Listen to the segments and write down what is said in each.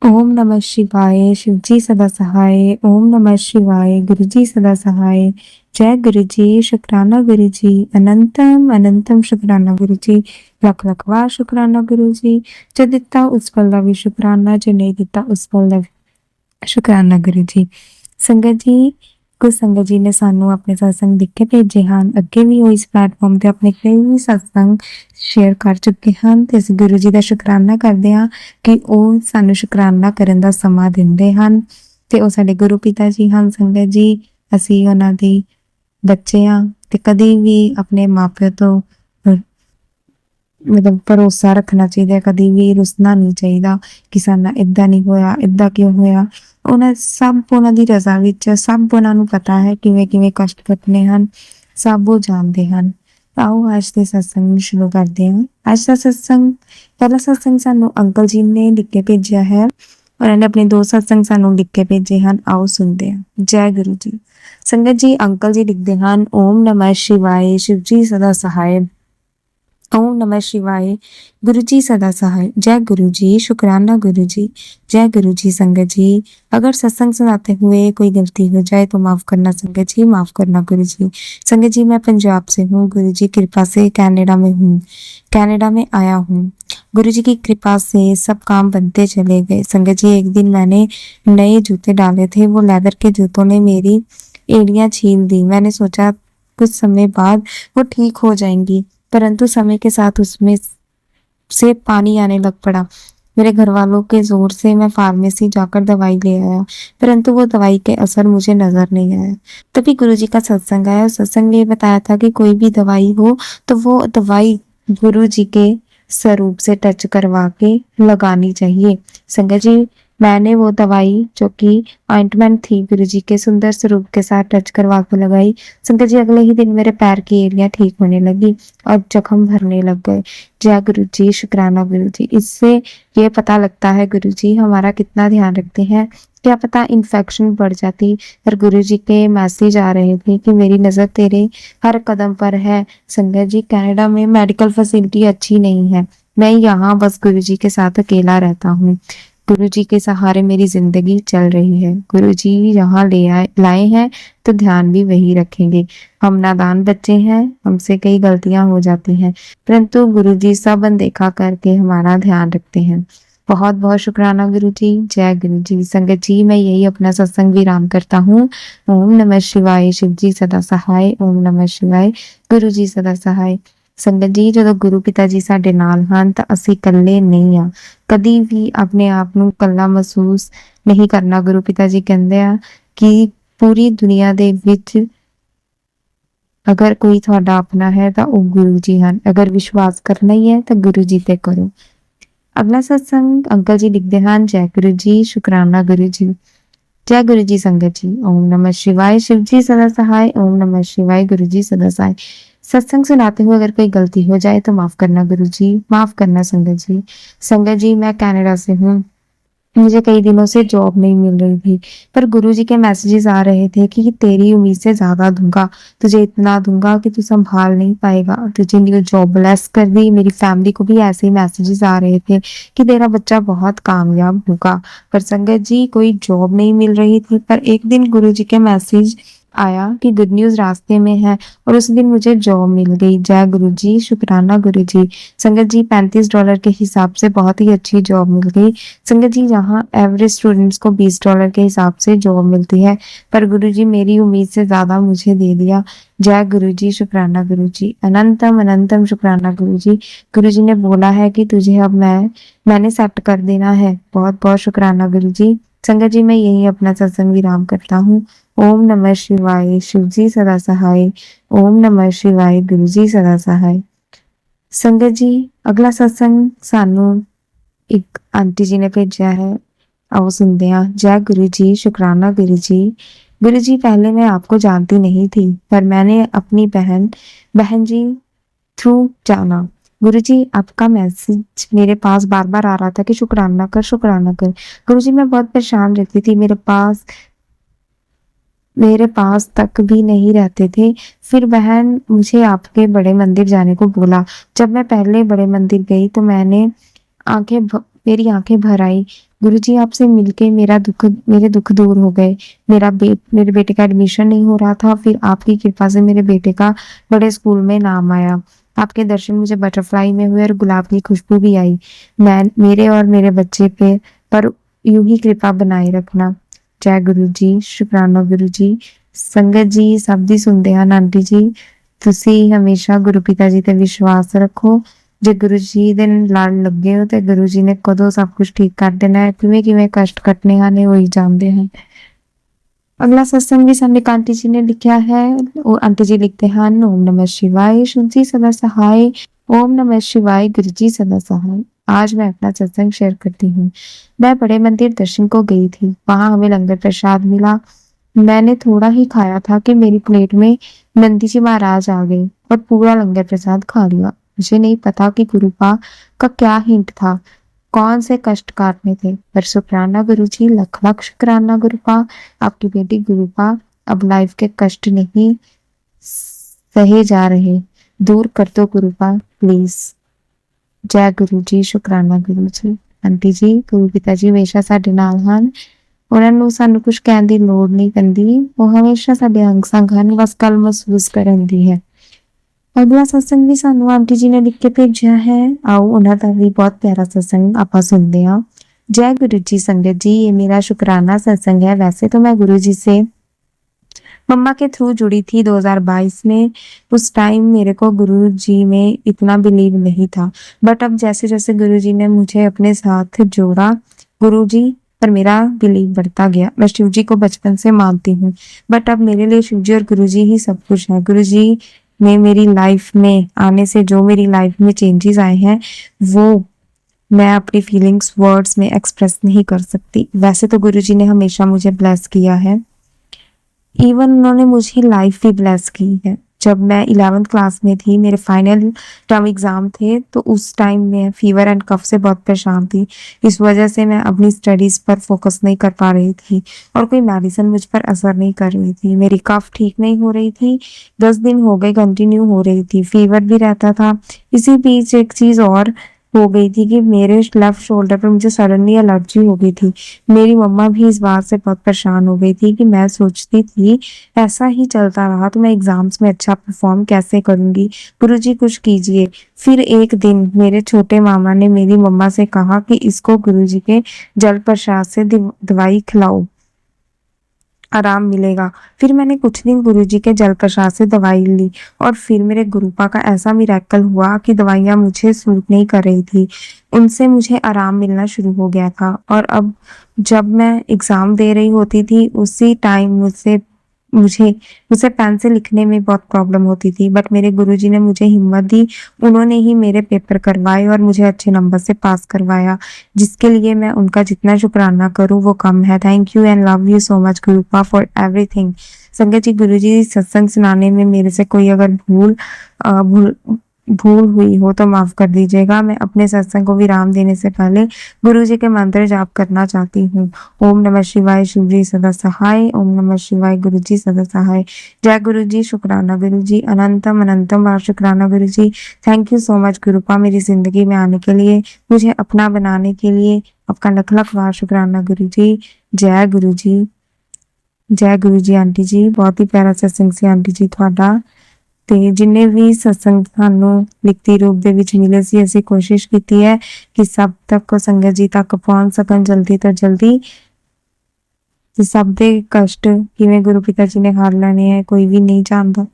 ओम नमः शिवाय, शिवजी सदा सहाय। ओम नमः शिवाय, गुरुजी सदा सहाय। जय गुरुजी, शुक्राना गुरुजी, अनंतम अनंतम शुक्राना गुरुजी, लख लख वार शुक्राना गुरुजी। जो दिता उस पल दा भी शुक्राना, जो नहीं दिता उस पल दा भी शुक्राना गुरुजी। संगत जी, कुछ संगत जी ने सानू अपने सत्संग लिख के भेजे ਹਨ। ਅੱਗੇ ਵੀ ਉਹ ਇਸ ਪਲੇਟਫਾਰਮ ਤੇ ਆਪਣੇ ਕਈ ਸਤਸੰਗ ਸ਼ੇਅਰ ਕਰ ਚੁੱਕੇ ਹਨ ਤੇ ਅਸੀਂ ਗੁਰੂ ਜੀ ਦਾ ਸ਼ੁਕਰਾਨਾ ਕਰਦੇ ਹਾਂ ਕਿ ਉਹ ਸਾਨੂੰ ਸ਼ੁਕਰਾਨਾ ਕਰਨ ਦਾ ਸਮਾਂ ਦਿੰਦੇ ਹਨ ਤੇ ਉਹ ਸਾਡੇ ਗੁਰੂ ਪਿਤਾ ਜੀ ਹਨ। ਸੰਗਤ ਜੀ, ਅਸੀਂ ਉਹਨਾਂ ਦੇ ਬੱਚੇ ਹਾਂ ਤੇ ਕਦੀ ਵੀ ਆਪਣੇ ਮਾਪਿਆਂ ਤੋਂ मतलब भरोसा रखना चाहिए, कदी भी रुसना नहीं चाहिए कि साडा इदां नहीं होया, इदां क्यों होया। उन्हें सब उन्हां दी रज़ा विच सब उन्हां नूं पता है किवें किवें कष्ट कटने हन, सब वो जानते हैं। आओ अज दे सत्संग नूं शुरू करते हैं। अज दा सत्संग, पहला सत्संग सानू अंकल जी ने लिख के भेजिया है और इन्हें अपने दो सत्संग सानू लिख के भेजे हैं। आओ सुनते हैं। जय गुरु जी। संगत जी, अंकल जी लिखते हैं, ओम नमः शिवाय, शिव जी सदा सहाय। ओम नमः शिवाय, गुरु जी सदा सहाय। जय गुरु जी, शुक्राना गुरु जी। जय गुरु जी। संगत जी, अगर सत्संग सुनाते हुए कोई गलती हो जाए तो माफ करना संगत जी, माफ करना गुरु जी। संगत जी, मैं पंजाब से हूँ, गुरु जी कृपा से कनाडा में हूँ, कनाडा में आया हूँ। गुरु जी की कृपा से सब काम बनते चले गए। संगत जी, एक दिन मैंने नए जूते डाले थे, वो लेदर के जूतों ने मेरी एड़ियां छील दी। मैंने सोचा कुछ समय बाद वो ठीक हो जाएंगी, परंतु समय के साथ उसमें से पानी आने लग पड़ा। मेरे घर वालों के जोर से मैं फार्मेसी जाकर दवाई ले आया, परंतु वो दवाई के असर मुझे नजर नहीं आया। तभी गुरुजी का सत्संग आया। सत्संग ने बताया था कि कोई भी दवाई हो तो वो दवाई गुरुजी के स्वरूप से टच करवा के लगानी चाहिए। संगत जी, मैंने वो दवाई जो कि ऑइंटमेंट थी गुरुजी के सुंदर स्वरूप के साथ टच करवा के लगाई। संगत जी, अगले ही दिन मेरे पैर की एड़ियां ठीक होने लगी और जख्म भरने लग गए। जय गुरु जी, शुक्राना गुरु जी। इससे ये पता लगता है गुरु जी हमारा कितना ध्यान रखते हैं। क्या पता इन्फेक्शन बढ़ जाती, पर गुरु जी के मैसेज आ रहे थे कि मेरी नजर तेरे हर कदम पर है। संगत जी, कनाडा में मेडिकल फैसिलिटी अच्छी नहीं है। मैं यहाँ बस गुरु जी के साथ अकेला रहता हूँ। गुरु जी के सहारे मेरी जिंदगी चल रही है। गुरु जी यहाँ लाए हैं तो ध्यान भी वही रखेंगे। हम नादान बच्चे हैं, हमसे कई गलतियां हो जाती हैं, परंतु गुरु जी सब अनदेखा करके हमारा ध्यान रखते हैं। बहुत बहुत शुक्राना गुरु जी। जय गुरु जी। संगत जी, मैं यही अपना सत्संग विराम करता हूँ। ओम नमः शिवाय, शिव जी सदा सहाय। ओम नमः शिवाय, गुरु जी सदा सहाय। संगत जी, ਜਦੋਂ ਗੁਰੂ ਪਿਤਾ ਜੀ ਸਾਡੇ ਨਾਲ ਹਨ ਤਾਂ ਅਸੀਂ ਇਕੱਲੇ ਨਹੀਂ ਆ। ਕਦੀ ਵੀ ਆਪਣੇ ਆਪ ਨੂੰ ਇਕੱਲਾ ਮਹਿਸੂਸ ਨਹੀਂ ਕਰਨਾ। ਗੁਰੂ ਪਿਤਾ ਜੀ ਕਹਿੰਦੇ ਆ ਕਿ ਪੂਰੀ ਦੁਨੀਆ ਦੇ ਵਿੱਚ अगर कोई थोड़ा अपना है तो वो गुरु जी हैं। अगर विश्वास करना ही है तो गुरु जी ते करो। अगला सत्संग अंकल जी लिखते हैं, जय गुरु जी, शुक्राना गुरु जी। जय गुरु जी। संगत जी, ओम नमः शिवाय, शिव जी सदा सहाय। ओम नमः शिवाय, गुरु जी सदा सहाय। सत्संग सुनाते हुए अगर कोई गलती हो जाए तो माफ करना गुरु जी, माफ करना संगत जी। संगत जी, मैं कनाडा से हूँ, मुझे कई दिनों से जॉब नहीं मिल रही थी, पर गुरुजी के मैसेजेस आ रहे थे कि तेरी उम्मीद से ज्यादा दूंगा, तुझे इतना दूंगा कि तू संभाल नहीं पाएगा। तुझे न्यू जॉब ब्लेस कर दी। मेरी फैमिली को भी ऐसे ही मैसेजेस आ रहे थे कि तेरा बच्चा बहुत कामयाब होगा। पर संगत जी, कोई जॉब नहीं मिल रही थी, पर एक दिन गुरुजी के मैसेज आया कि गुड न्यूज रास्ते में है और उस दिन मुझे जॉब मिल गई। जय गुरु जी, शुक्राना गुरु जी। संगत जी, $35 के हिसाब से बहुत ही अच्छी जॉब मिल गई। संगत जी, यहाँ एवरेज स्टूडेंट्स को $20 के हिसाब से जॉब मिलती है, पर गुरु जी मेरी उम्मीद से ज्यादा मुझे दे दिया। जय गुरु जी, शुक्राना गुरु जी, अनंतम अनंतम शुक्राना गुरु जी। गुरु जी ने बोला है कि तुझे अब मैंने सेट कर देना है। बहुत बहुत शुक्राना गुरु जी। संगत जी, मैं यही अपना सत्संग विराम करता हूँ। ओम नमः शिवाय, शिव जी सदा सहाय। ओम नमः शिवाय, गुरु जी सदा सहाय। संगत जी, अगला सत्संग सानू एक आंटी जी ने भेजा है, आओ सुनते हैं। जय गुरु जी, शुक्राना गुरु जी। गुरु जी, पहले मैं आपको जानती नहीं थी, पर मैंने अपनी बहन जी थ्रू जाना। गुरु जी, आपका मैसेज मेरे पास बार बार आ रहा था कि शुक्राना कर, शुक्राना कर। गुरु जी, मैं बहुत परेशान रहती थी, मेरे पास तक भी नहीं रहते थे। फिर बहन मुझे आपके बड़े मंदिर जाने को बोला। जब मैं पहले बड़े मंदिर गई तो मैंने आंखें मेरी आंखें भर आई। गुरुजी आपसे मिलके मेरे दुख दूर हो गए। मेरे बेटे का एडमिशन नहीं हो रहा था, फिर आपकी कृपा से मेरे बेटे का बड़े स्कूल में नाम आया। आपके दर्शन मुझे बटरफ्लाई में हुए और गुलाब की खुशबू भी आई। मैं मेरे और मेरे बच्चे पे पर यूं ही कृपा बनाए रखना। जय गुरु जी। शुकराना गुरु जी। संगत जी सब दी सुनते हैं आंटी जी। ਤੁਸੀਂ ਹਮੇਸ਼ਾ ਗੁਰੂ ਪਿਤਾ ਜੀ ਤੇ ਵਿਸ਼ਵਾਸ ਰੱਖੋ। ਜੇ ਗੁਰੂ ਜੀ ਦੇ ਲੜ ਲੱਗੇ ਹੋ ਤੇ ਗੁਰੂ ਜੀ ਨੇ ਕਦੋਂ ਸਭ ਕੁਝ ਠੀਕ ਕਰ ਦੇਣਾ ਹੈ, ਕਿਵੇਂ ਕਿਵੇਂ ਕਸ਼ਟ ਕੱਟਣੇ ਹਨ ਇਹ ਉਹੀ ਜਾਣਦੇ ਹਨ। ਅਗਲਾ सत्संग भी ਸਾਡੇ आंटी जी ने लिखा है। वो आंटी जी लिखते हैं, ओम नमः शिवाय, शुभ जी सदा सहाय। ओम नमः शिवाय, गुरु जी सदा सहाय। आज मैं अपना सत्संग शेयर करती हूँ। मैं बड़े मंदिर दर्शन को गई थी, वहां हमें लंगर प्रसाद मिला। मैंने थोड़ा ही खाया था कि मेरी प्लेट में नंदी जी महाराज आ गए और पूरा लंगर प्रसाद खा लिया। मुझे नहीं पता कि गुरुपा का क्या हिंट था, कौन से कष्ट काटने थे, पर शुक्राना गुरु जी, लख लख शुक्राना गुरुपा। आपकी बेटी गुरुपा अब लाइफ के कष्ट नहीं सहे जा रहे, दूर कर दो गुरुपा प्लीज। जय गुरु जी। शुक्राना गुरु जी। आंटी जी गुरु पिता जी हमेशा ਸਾਡੇ ਨਾਲ ਹਨ। ਉਹਨਾਂ ਨੂੰ ਸਾਨੂੰ ਕੁਝ ਕਹਿਣ ਦੀ ਲੋੜ ਨਹੀਂ ਪੈਂਦੀ, ਉਹ ਹਮੇਸ਼ਾ ਸਾਡੇ ਅੰਗ ਸੰਗ ਹਨ, ਬਸ ਗੱਲ ਮਹਿਸੂਸ ਕਰਨ ਦੀ ਹੈ। ਅਗਲਾ ਸਤਸੰਗ ਵੀ ਸਾਨੂੰ ਆਂਟੀ ਜੀ ਨੇ ਲਿਖ ਕੇ ਭੇਜਿਆ ਹੈ। ਆਓ ਉਹਨਾਂ ਦਾ ਵੀ ਬਹੁਤ ਪਿਆਰਾ ਸਤਸੰਗ ਆਪਾਂ ਸੁਣਦੇ ਹਾਂ। जय गुरु जी। संगत जी ये मेरा शुक्राना सत्संग है। वैसे तो मैं गुरु जी से मम्मा के थ्रू जुड़ी थी 2022 में। उस टाइम मेरे को गुरु जी में इतना बिलीव नहीं था, बट अब जैसे जैसे गुरु जी ने मुझे अपने साथ जोड़ा, गुरु जी पर मेरा बिलीव बढ़ता गया। मैं शिव जी को बचपन से मानती हूँ, बट अब मेरे लिए शिव जी और गुरु जी ही सब कुछ है। गुरु जी ने मेरी लाइफ में आने से जो मेरी लाइफ में चेंजेस आए हैं वो मैं अपनी फीलिंग्स वर्ड्स में एक्सप्रेस नहीं कर सकती। वैसे तो गुरु जी ने हमेशा मुझे ब्लेस किया है, इवन उन्होंने मुझे लाइफ भी ब्लेस की है। जब मैं 11th क्लास में थी, मेरे फाइनल टर्म एग्जाम थे, तो उस टाइम में फीवर एंड कफ से बहुत परेशान थी। इस वजह से मैं अपनी स्टडीज पर फोकस नहीं कर पा रही थी और कोई मेडिसिन मुझ पर असर नहीं कर रही थी। मेरी कफ ठीक नहीं हो रही थी, 10 दिन हो गए कंटिन्यू हो रही थी, फीवर भी रहता था। इसी बीच एक चीज और हो गई थी कि मेरे लेफ्ट शोल्डर पर मुझे सडनली एलर्जी हो गई थी। मेरी मम्मा भी इस बात से बहुत परेशान हो गई थी कि मैं सोचती थी ऐसा ही चलता रहा तो मैं एग्जाम्स में अच्छा परफॉर्म कैसे करूंगी, गुरुजी कुछ कीजिए। फिर एक दिन मेरे छोटे मामा ने मेरी मम्मा से कहा कि इसको गुरुजी के जल प्रसाद से दवाई खिलाओ, आराम मिलेगा। फिर मैंने कुछ दिन गुरुजी के जल प्रसाद से दवाई ली और फिर मेरे गुरुपा का ऐसा मिरेकल हुआ कि दवाइयां मुझे सूट नहीं कर रही थी, उनसे मुझे आराम मिलना शुरू हो गया था। और अब जब मैं एग्जाम दे रही होती थी उसी टाइम मुझे मुझे पेन से लिखने में बहुत प्रॉब्लम होती थी, बट मेरे गुरुजी ने मुझे हिम्मत दी। उन्होंने ही मेरे पेपर करवाए और मुझे अच्छे नंबर से पास करवाया, जिसके लिए मैं उनका जितना शुक्राना करूं वो कम है। Thank you and love you so much गुरुपा for everything. संगत जी गुरुजी सत्संग सुनाने में मेरे से कोई अगर भूल हुई हो तो माफ कर दीजिएगा। मैं अपने सत्संग को विराम देने से पहले गुरु जी के मंत्र जाप करना चाहती हूँ। ओम नमः शिवाय, शिव जी सदा सहाय। ओम नमः शिवाय, गुरु जी सदा सहाय। जय गुरु जी। शुक्राना गुरु जी। अनंतम अनंतम बार शुक्राना गुरु जी। थैंक यू सो मच गुरुपा, मेरी जिंदगी में आने के लिए, मुझे अपना बनाने के लिए। आपका लख लख बार शुक्राना गुरु जी। जय गुरु जी। जय गुरु जी। आंटी जी बहुत ही प्यारा सत्संग ਸੀ ਆਂਟੀ ਜੀ ਤੁਹਾਡਾ। ਤੇ ਜਿੰਨੇ ਵੀ ਸਤਸੰਗ ਸਾਨੂੰ ਲਿਖਤੀ ਰੂਪ ਦੇ ਵਿੱਚ ਮਿਲੇ ਸੀ, ਅਸੀਂ ਕੋਸ਼ਿਸ਼ ਕੀਤੀ ਹੈ ਕਿ ਸਭ ਤੱਕ ਸੰਗਤ ਜੀ ਤੱਕ ਪਹੁੰਚ ਸਕਣ ਜਲਦੀ ਤੋਂ ਜਲਦੀ। ਤੇ ਸਭ ਦੇ ਕਸ਼ਟ ਕਿਵੇਂ ਗੁਰੂ ਪਿਤਾ ਜੀ ਨੇ ਹਾਰ ਲੈਣੇ ਹੈ ਕੋਈ ਵੀ ਨਹੀਂ ਜਾਣਦਾ।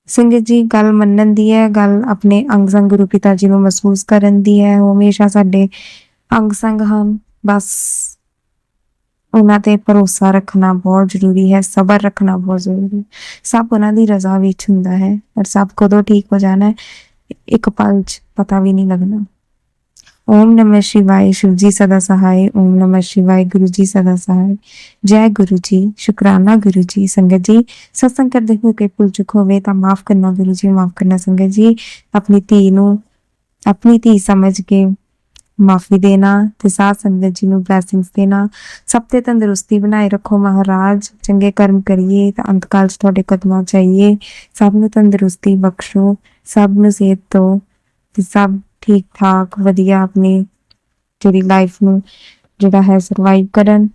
ਸੰਗਤ ਜੀ ਗੱਲ ਮੰਨਣ ਦੀ ਹੈ, ਗੱਲ ਆਪਣੇ ਅੰਗ ਸੰਗ ਗੁਰੂ ਪਿਤਾ ਜੀ ਨੂੰ ਮਹਿਸੂਸ ਕਰਨ ਦੀ ਹੈ। ਉਹ ਹਮੇਸ਼ਾ ਸਾਡੇ ਅੰਗ ਸੰਗ ਹਨ, ਬਸ ਉਹਨਾਂ ਤੇ ਭਰੋਸਾ ਰੱਖਣਾ ਬਹੁਤ ਜ਼ਰੂਰੀ ਹੈ, ਸਬਰ ਰੱਖਣਾ ਬਹੁਤ ਜ਼ਰੂਰੀ ਹੈ। ਸਭ ਉਹਨਾਂ ਦੀ ਰਜ਼ਾ ਵਿੱਚ ਹੁੰਦਾ ਹੈ, ਪਰ ਸਭ ਕਦੋਂ ਠੀਕ ਹੋ ਜਾਣਾ ਹੈ ਇੱਕ ਪਲ 'ਚ ਪਤਾ ਵੀ ਨਹੀਂ ਲੱਗਣਾ। ओम नमः शिवाय, शिव जी सदा सहाय। ओम नमः शिवाय, गुरु जी सदा सहाय। जय गुरु जी। शुक्राना गुरु जी। संगत जी सत्संग करते हुए कोई भुल चुक होवे ਤਾਂ माफ करना गुरु जी, माफ करना संगत जी। अपनी ਧੀ ਨੂੰ अपनी ਧੀ समझ के माफी देना ਤੇ ਸਾਧ ਸੰਗਤ ਜੀ ਨੂੰ ਬਲੇਸਿੰਗਸ ਦੇਣਾ। ਸਭ ਤੇ ਤੰਦਰੁਸਤੀ ਬਣਾਏ ਰੱਖੋ ਮਹਾਰਾਜ, ਚੰਗੇ ਕਰਮ ਕਰੀਏ ਤਾਂ ਅੰਤਕਾਲ 'ਚ ਤੁਹਾਡੇ ਕਦਮਾਂ 'ਚ ਆਈਏ। ਸਭ ਨੂੰ ਤੰਦਰੁਸਤੀ ਬਖਸ਼ੋ, ਸਭ ਨੂੰ ਸਿਹਤ ਦਿਓ ਤੇ ਸਭ ਠੀਕ ਠਾਕ ਵਧੀਆ ਆਪਣੀ ਜਿਹੜੀ ਲਾਈਫ ਨੂੰ ਜਿਹੜਾ ਹੈ ਸਰਵਾਈਵ ਕਰਨ।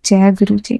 ਜੈ ਗੁਰੂ ਜੀ।